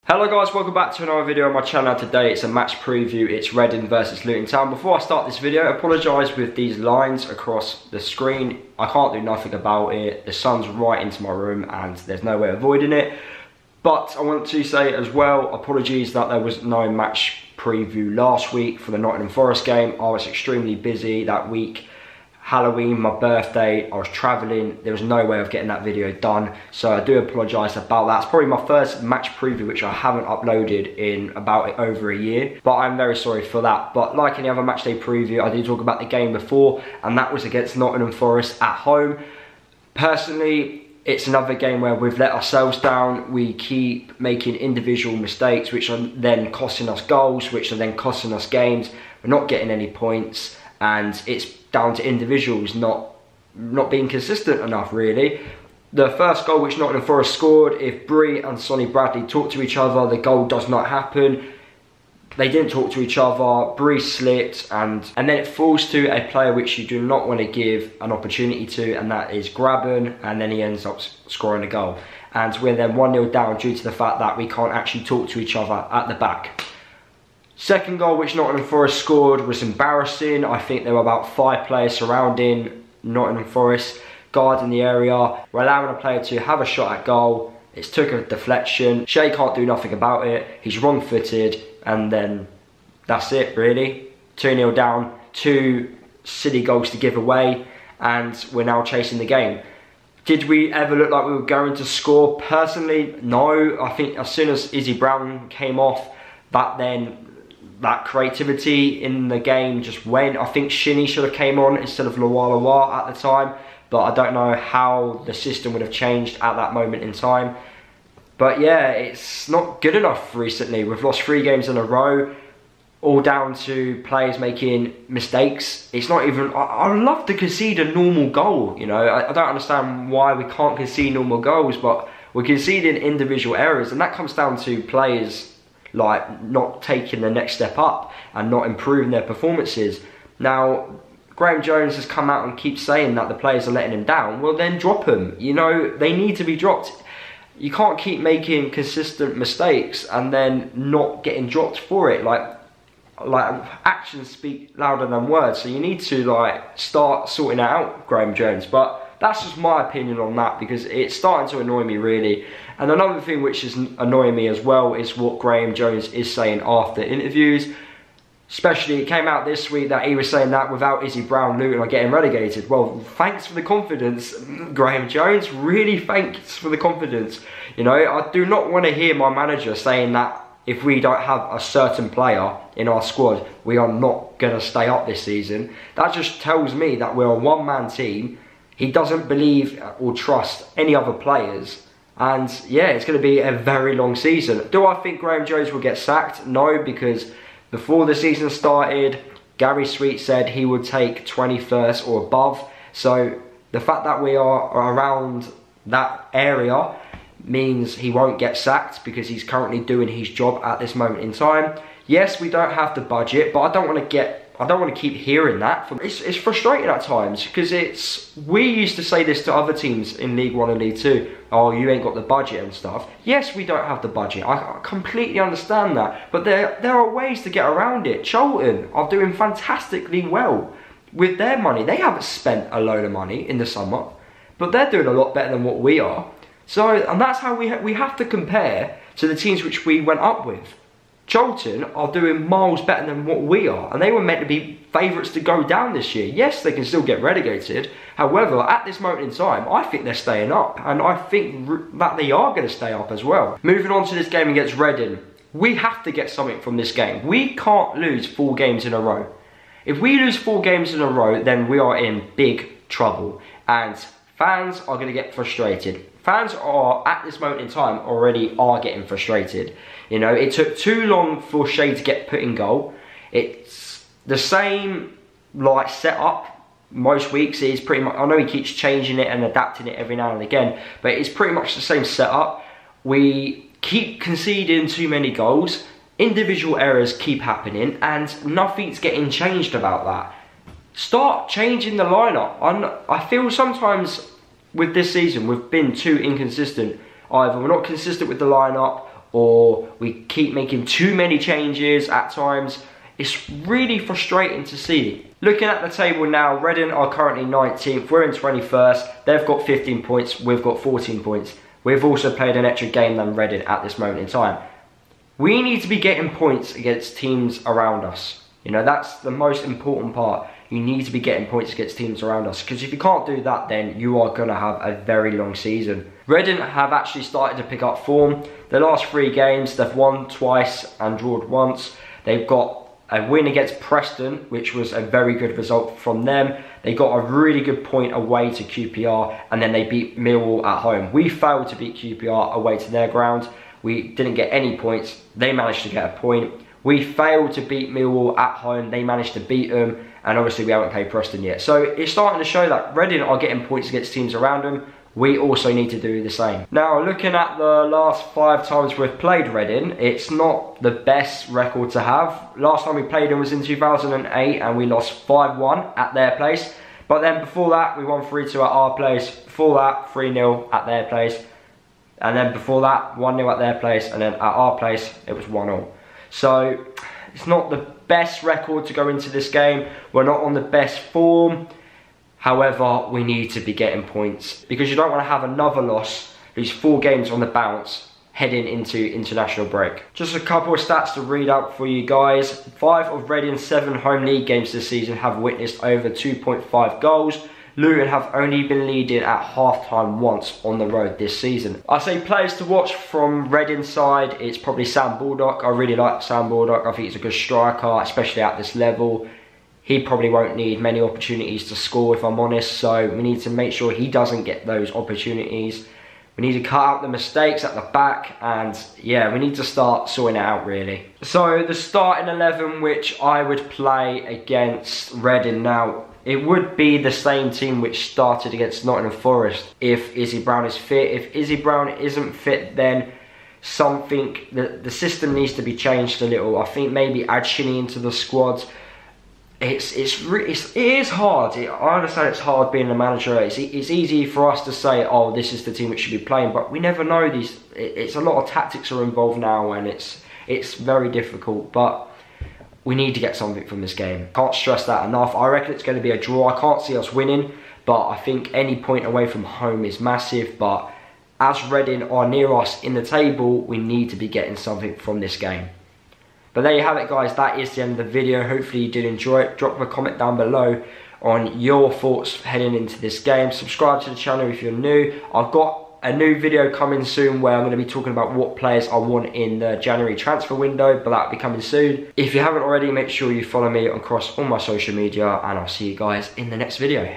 Hello guys, welcome back to another video on my channel. Today it's a match preview. It's Reading versus Luton Town. Before I start this video, I apologise with these lines across the screen. I can't do nothing about it. The sun's right into my room and there's no way of avoiding it. But I want to say as well, apologies that there was no match preview last week for the Nottingham Forest game. I was extremely busy that week. Halloween, my birthday, I was travelling, there was no way of getting that video done, so I do apologise about that. It's probably my first match preview which I haven't uploaded in about over a year, but I'm very sorry for that. But like any other match day preview, I did talk about the game before, and that was against Nottingham Forest at home. Personally, it's another game where we've let ourselves down. We keep making individual mistakes which are then costing us goals, which are then costing us games. We're not getting any points, and it's down to individuals not being consistent enough, really. The first goal which Nottingham Forest scored, if Bree and Sonny Bradley talk to each other, the goal does not happen. They didn't talk to each other, Bree slipped, and then it falls to a player which you do not want to give an opportunity to, and that is Graben, and then he ends up scoring a goal. And we're then 1-0 down due to the fact that we can't actually talk to each other at the back. Second goal which Nottingham Forest scored was embarrassing. I think there were about 5 players surrounding Nottingham Forest, guarding the area. We're allowing a player to have a shot at goal. It's took a deflection. Shea can't do nothing about it. He's wrong-footed, and then that's it, really. 2-0 down, 2 silly goals to give away, and we're now chasing the game. Did we ever look like we were going to score? Personally, no. I think as soon as Izzy Brown came off, that creativity in the game just went. I think Shinnie should have came on instead of Lawalawa at the time, but I don't know how the system would have changed at that moment in time. But yeah, it's not good enough recently. We've lost 3 games in a row, all down to players making mistakes. It's not even, I would love to concede a normal goal, you know. I don't understand why we can't concede normal goals, but we're conceding individual errors, and that comes down to players like not taking the next step up and not improving their performances. Now, Graham Jones has come out and keeps saying that the players are letting him down. Well, then drop them. You know, they need to be dropped. You can't keep making consistent mistakes and then not getting dropped for it. Like actions speak louder than words. So you need to start sorting that out, Graham Jones. But that's just my opinion on that, because it's starting to annoy me, really. And another thing which is annoying me as well is what Graham Jones is saying after interviews. Especially, it came out this week that he was saying that without Izzy Brown, Luton are getting relegated. Well, thanks for the confidence, Graham Jones. Really thanks for the confidence. You know, I do not want to hear my manager saying that if we don't have a certain player in our squad, we are not going to stay up this season. That just tells me that we're a one-man team. He doesn't believe or trust any other players. And yeah, it's going to be a very long season. Do I think Graham Jones will get sacked? No, because before the season started, Gary Sweet said he would take 21st or above. So the fact that we are around that area means he won't get sacked, because he's currently doing his job at this moment in time. Yes, we don't have the budget, but I don't want to keep hearing that. It's frustrating at times, because we used to say this to other teams in League 1 and League 2. Oh, you ain't got the budget and stuff. Yes, we don't have the budget. I completely understand that. But there are ways to get around it. Charlton are doing fantastically well with their money. They haven't spent a load of money in the summer, but they're doing a lot better than what we are. So, and that's how we have to compare to the teams which we went up with. Charlton are doing miles better than what we are, and they were meant to be favourites to go down this year. Yes, they can still get relegated. However, at this moment in time, I think they're staying up, and I think that they are going to stay up as well. Moving on to this game against Reading, we have to get something from this game. We can't lose 4 games in a row. If we lose 4 games in a row, then we are in big trouble, and fans are going to get frustrated. Fans are, at this moment in time, already are getting frustrated. You know, it took too long for Shea to get put in goal. It's the same, setup most weeks. It is pretty much, I know he keeps changing it and adapting it every now and again, but it's pretty much the same setup. We keep conceding too many goals. Individual errors keep happening, and nothing's getting changed about that. Start changing the lineup. I feel sometimes with this season we've been too inconsistent. Either we're not consistent with the lineup, or we keep making too many changes at times. It's really frustrating to see. Looking at the table now, Reading are currently 19th, we're in 21st, they've got 15 points, we've got 14 points. We've also played an extra game than Reading at this moment in time. We need to be getting points against teams around us. You know, that's the most important part. You need to be getting points against teams around us, because if you can't do that, then you are going to have a very long season. Reading have actually started to pick up form. The last 3 games, they've won twice and drawn once. They've got a win against Preston, which was a very good result from them. They got a really good point away to QPR, and then they beat Millwall at home. We failed to beat QPR away to their ground. We didn't get any points. They managed to get a point. We failed to beat Millwall at home. They managed to beat them, and obviously we haven't played Preston yet. So it's starting to show that Reading are getting points against teams around them. We also need to do the same. Now, looking at the last 5 times we've played Reading, it's not the best record to have. Last time we played them was in 2008 and we lost 5-1 at their place. But then before that, we won 3-2 at our place. Before that, 3-0 at their place. And then before that, 1-0 at their place. And then at our place, it was 1-0. So, it's not the best record to go into this game. We're not on the best form. However, we need to be getting points, because you don't want to have another loss, lose 4 games on the bounce, heading into international break. Just a couple of stats to read out for you guys. 5 of Reading's 7 home league games this season have witnessed over 2.5 goals. Luton have only been leading at half-time once on the road this season. I say players to watch from Reading's side, it's probably Sam Baldock. I really like Sam Baldock. I think he's a good striker, especially at this level. He probably won't need many opportunities to score, if I'm honest, so we need to make sure he doesn't get those opportunities. We need to cut out the mistakes at the back, and yeah, we need to start sorting it out really. So the starting 11 which I would play against Reading now, it would be the same team which started against Nottingham Forest if Izzy Brown is fit. If Izzy Brown isn't fit, then the system needs to be changed a little. I think maybe add Shinnie into the squad. It is hard. I understand it's hard being a manager. It's easy for us to say, oh, this is the team which should be playing, but we never know these. It's a lot of tactics are involved now, and it's very difficult. But we need to get something from this game. Can't stress that enough. I reckon it's going to be a draw. I can't see us winning, but I think any point away from home is massive. But as Reading are near us in the table, we need to be getting something from this game. But there you have it, guys. That is the end of the video. Hopefully you did enjoy it. Drop a comment down below on your thoughts heading into this game. Subscribe to the channel if you're new. I've got a new video coming soon where I'm going to be talking about what players I want in the January transfer window, but that'll be coming soon. If you haven't already, make sure you follow me across all my social media, and I'll see you guys in the next video.